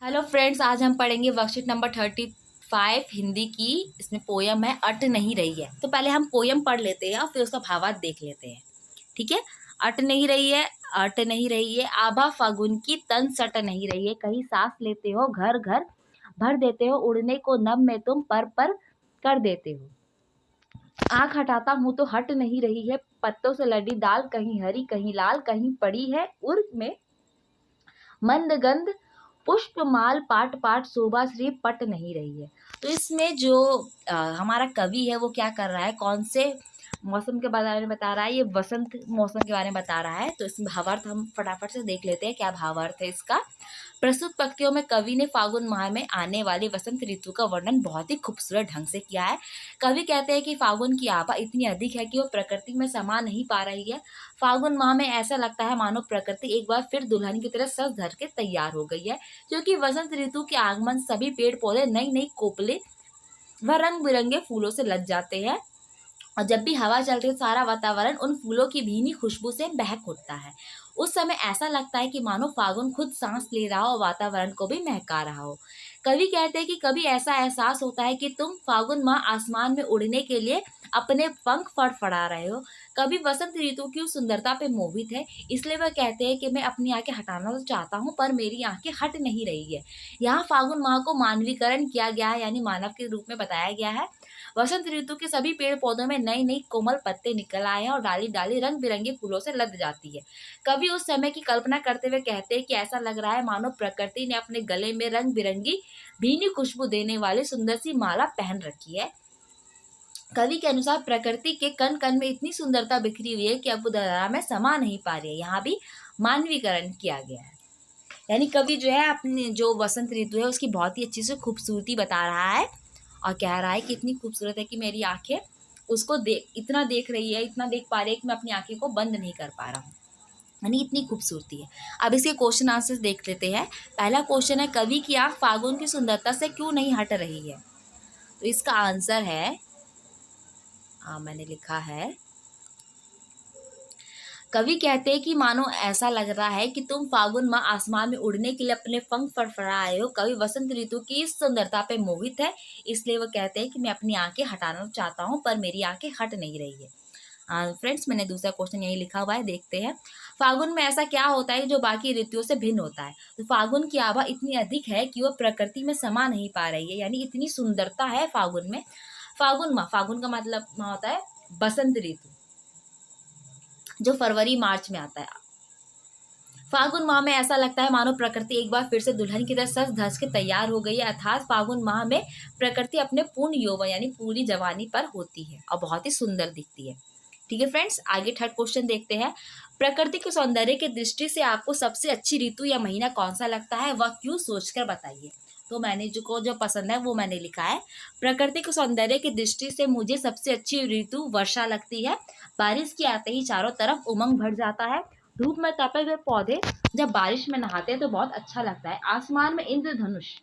Hello friends, आज हम पढ़ेंगे वर्कशीट नंबर 35 हिंदी की। इसमें पोयम है अट नहीं रही है। तो पहले हम पोयम पढ़ लेते हैं और फिर उसका भावार्थ देख लेते हैं। ठीक है। अट नहीं रही है, अट नहीं रही है, आभा फागुन की तन सट नहीं रही है, कहीं सांस लेते हो घर घर भर देते हो, उड़ने को नभ में तुम पर कर देते हो। आंख हटाता हूं तो हट नहीं रही है, पत्तों से लड़ी दाल, कहीं हरी कहीं लाल, कहीं पड़ी है उर में मंद गंध, पुष्प माल पाट पाट शोभा श्री पट नहीं रही है। तो इसमें जो हमारा कवि है वो क्या कर रहा है, कौन से मौसम के बारे में बता रहा है, ये वसंत मौसम के बारे में बता रहा है। तो इसमें भावार्थ हम फटाफट से देख लेते हैं, क्या भावार्थ है इसका। प्रस्तुत पंक्तियों में कवि ने फागुन माह में आने वाली वसंत ऋतु का वर्णन बहुत ही खूबसूरत ढंग से किया है। कवि कहते हैं कि फागुन की आभा इतनी अधिक है कि वो प्रकृति में समा नहीं पा रही है। फागुन माह में ऐसा लगता है मानो प्रकृति एक बार फिर दुल्हन की तरह सज धर के तैयार हो गई है, क्योंकि वसंत ऋतु के आगमन सभी पेड़ पौधे नई नई कोपले व रंग बिरंगे फूलों से लद जाते हैं, और जब भी हवा चलती है सारा वातावरण उन फूलों की भीनी खुशबू से महक उठता है। उस समय ऐसा लगता है कि मानो फागुन खुद सांस ले रहा हो और वातावरण को भी महका रहा हो। कवि कहते हैं कि कभी ऐसा एहसास होता है कि तुम फागुन माह आसमान में उड़ने के लिए अपने पंख फड़फड़ा रहे हो। कभी वसंत ऋतु की उस सुंदरता पे मोहित है, इसलिए वह कहते हैं कि मैं अपनी आंखें हटाना तो चाहता हूँ पर मेरी आंखें हट नहीं रही है। यहाँ फागुन माह को मानवीकरण किया गया है, यानी मानव के रूप में बताया गया है। वसंत ऋतु के सभी पेड़ पौधों में नई नई कोमल पत्ते निकल आए हैं और डाली डाली रंग बिरंगे फूलों से लद जाती है। कवि उस समय की कल्पना करते हुए कहते हैं कि ऐसा लग रहा है मानो प्रकृति ने अपने गले में रंग बिरंगी भीनी खुशबू देने वाली सुंदर सी माला पहन रखी है। कवि के अनुसार प्रकृति के कण कण में इतनी सुंदरता बिखरी हुई है कि अब वो दरार में समा नहीं पा रही है। यहाँ भी मानवीकरण किया गया है, यानी कवि जो है अपने जो वसंत ऋतु है उसकी बहुत ही अच्छी से खूबसूरती बता रहा है और कह रहा है कि इतनी खूबसूरत है कि मेरी आंखें उसको इतना देख रही है, इतना देख पा रही है कि मैं अपनी आंखें को बंद नहीं कर पा रहा हूँ, यानी इतनी खूबसूरती है। अब इसके क्वेश्चन आंसर देख लेते हैं। पहला क्वेश्चन है, कवि की आंख फागुन की सुंदरता से क्यों नहीं हट रही है? तो इसका आंसर है, मैंने लिखा है, कवि कहते हैं कि मानो ऐसा लग रहा है कि तुम फागुन माह आसमान में उड़ने के लिए अपने पंख फड़फड़ाए हो। कवि वसंत ऋतु की इस सुंदरता पे मोहित है, इसलिए वो कहते हैं कि मैं अपनी आंखें हटाना चाहता हूँ पर मेरी आंखें हट नहीं रही है। फ्रेंड्स, मैंने दूसरा क्वेश्चन यही लिखा हुआ है, देखते हैं। फागुन में ऐसा क्या होता है जो बाकी ऋतुओं से भिन्न होता है? तो फागुन की आभा इतनी अधिक है कि वो प्रकृति में समा नहीं पा रही है, यानी इतनी सुंदरता है फागुन में। फागुन माह, फागुन का मतलब होता है बसंत ऋतु, जो फरवरी मार्च में आता है। फागुन माह में ऐसा लगता है मानो प्रकृति एक बार फिर से दुल्हन की तरह सज धज के तैयार हो गई है, अर्थात फागुन माह में प्रकृति अपने पूर्ण यौवन यानी पूरी जवानी पर होती है और बहुत ही सुंदर दिखती है। ठीक है फ्रेंड्स, आगे थर्ड क्वेश्चन देखते हैं। प्रकृति के सौंदर्य की दृष्टि से आपको सबसे अच्छी ऋतु या महीना कौन सा लगता है, वह क्यों, सोचकर बताइए। तो मैंने जो पसंद है वो मैंने लिखा है, प्रकृति के सौंदर्य की दृष्टि से मुझे सबसे अच्छी ऋतु वर्षा लगती है। बारिश के आते ही चारों तरफ उमंग भर जाता है। धूप में तपे हुए पौधे जब बारिश में नहाते हैं तो बहुत अच्छा लगता है। आसमान में इंद्रधनुष,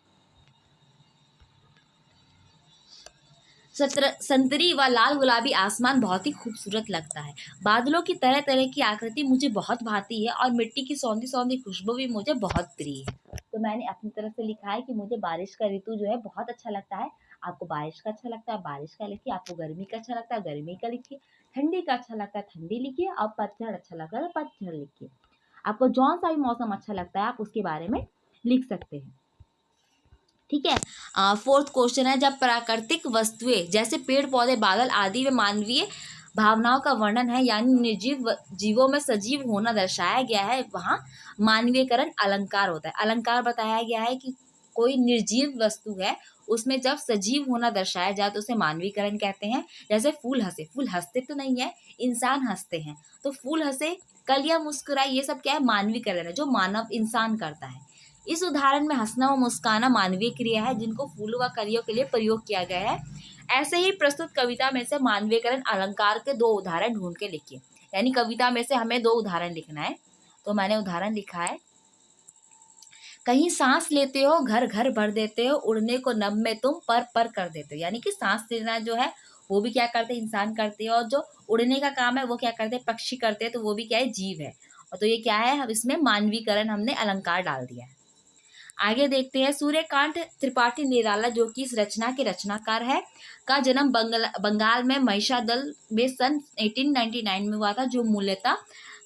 संतरी व लाल गुलाबी आसमान बहुत ही खूबसूरत लगता है। बादलों की तरह तरह की आकृति मुझे बहुत भाती है और मिट्टी की सौंधी सौंधी खुशबू भी मुझे बहुत प्रिय है। तो मैंने अपनी तरफ से लिखा है कि मुझे बारिश का ऋतु जो है बहुत अच्छा लगता है। आपको बारिश का अच्छा लगता है बारिश का लिखिए, आपको गर्मी का अच्छा लगता है गर्मी का लिखिए, ठंडी का अच्छा लगता है ठंडी लिखिए, और पतझड़ अच्छा लगता है पतझड़ लिखिए। आपको जौन सा भी मौसम अच्छा लगता है आप उसके बारे में लिख सकते हैं। ठीक है। फोर्थ क्वेश्चन है, जब प्राकृतिक वस्तुएं जैसे पेड़ पौधे बादल आदि में मानवीय भावनाओं का वर्णन है, यानी निर्जीव जीवों में सजीव होना दर्शाया गया है, वहाँ मानवीयकरण अलंकार होता है। अलंकार बताया गया है कि कोई निर्जीव वस्तु है उसमें जब सजीव होना दर्शाया जाए तो उसे मानवीकरण कहते हैं। जैसे फूल हंसे, फूल हंसते तो नहीं है, इंसान हंसते हैं, तो फूल हंसे, कलियां मुस्कुराए, ये सब क्या है, मानवीकरण है जो मानव इंसान करता है। इस उदाहरण में हंसना व मुस्काना मानवीय क्रिया है जिनको फूलों व कलियों के लिए प्रयोग किया गया है। ऐसे ही प्रस्तुत कविता में से मानवीयकरण अलंकार के 2 उदाहरण ढूंढ के लिखिए, यानी कविता में से हमें 2 उदाहरण लिखना है। तो मैंने उदाहरण लिखा है, कहीं सांस लेते हो घर घर भर देते हो, उड़ने को नभ में तुम पर कर देते हो, यानी कि सांस लेना जो है वो भी क्या करते हैं, इंसान करते हैं, और जो उड़ने का काम है वो क्या करते हैं, पक्षी करते हैं, तो वो भी क्या है, जीव है। और तो ये क्या है, अब इसमें मानवीकरण हमने अलंकार डाल दिया है। आगे देखते हैं, सूर्यकांत त्रिपाठी निराला जो कि इस रचना के रचनाकार है, का जन्म बंगाल में महिषादल में सन 1899 में हुआ था, जो मूलतः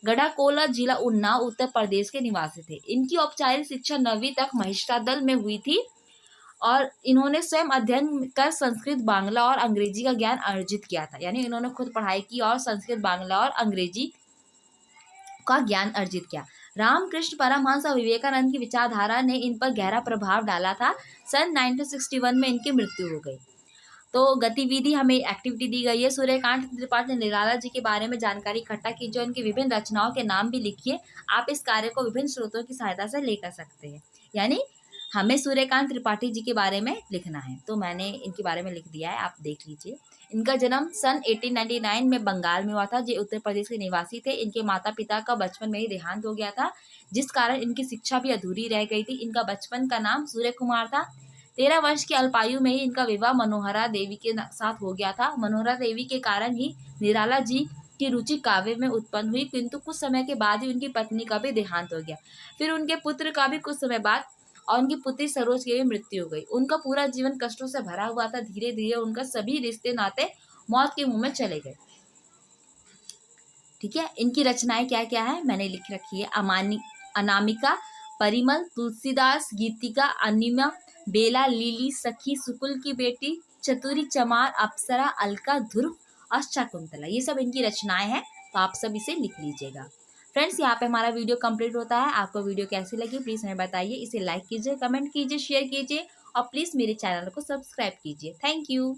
गढ़ाकोला जिला उन्नाव उत्तर प्रदेश के निवासी थे। इनकी औपचारिक शिक्षा 9वीं तक महिषादल में हुई थी और इन्होंने स्वयं अध्ययन कर संस्कृत, बांग्ला और अंग्रेजी का ज्ञान अर्जित किया था। यानी इन्होंने खुद पढ़ाई की और संस्कृत, बांग्ला और अंग्रेजी का ज्ञान अर्जित किया। रामकृष्ण परमहंस और विवेकानंद की विचारधारा ने इन पर गहरा प्रभाव डाला था। सन 1961 में इनकी मृत्यु हो गई। तो गतिविधि हमें एक्टिविटी दी गई है, सूर्यकांत त्रिपाठी निराला जी के बारे में जानकारी इकट्ठा कीजिए, उनकी विभिन्न रचनाओं के नाम भी लिखिए। आप इस कार्य को विभिन्न स्रोतों की सहायता से लेकर सकते हैं। यानी हमें सूर्यकांत त्रिपाठी जी के बारे में लिखना है, तो मैंने इनके बारे में लिख दिया है, आप देख लीजिए। इनका जन्म सन 1899 में बंगाल में हुआ था, जो उत्तर प्रदेश के निवासी थे। इनके माता पिता का बचपन में ही देहांत हो गया था, जिस कारण इनकी शिक्षा भी अधूरी रह गई थी। इनका बचपन का नाम सूर्य कुमार था। 13 वर्ष की अल्पायु में ही इनका विवाह मनोहरा देवी के साथ हो गया था। मनोहरा देवी के कारण ही निराला जी की रुचि काव्य में उत्पन्न हुई, किंतु कुछ समय के बाद ही उनकी पत्नी का भी देहांत हो गया। फिर उनके पुत्र का भी कुछ समय बाद और उनकी पुत्री सरोज की भी मृत्यु हो गई। उनका पूरा जीवन कष्टों से भरा हुआ था। धीरे धीरे उनका सभी रिश्ते नाते मौत के मुंह में चले गए। ठीक है, इनकी रचनाएं क्या क्या है मैंने लिख रखी है। अनामिका, परिमल, तुलसीदास, गीतिका, अनिमा, बेला, लिली, सखी, सुकुल की बेटी, चतुरी, चमार, अप्सरा, अलका, ध्रुव और शकुंतला, ये सब इनकी रचनाएं हैं। तो आप सब इसे लिख लीजिएगा। फ्रेंड्स, यहाँ पे हमारा वीडियो कंप्लीट होता है। आपको वीडियो कैसी लगी प्लीज़ हमें बताइए। इसे लाइक कीजिए, कमेंट कीजिए, शेयर कीजिए और प्लीज़ मेरे चैनल को सब्सक्राइब कीजिए। Thank you.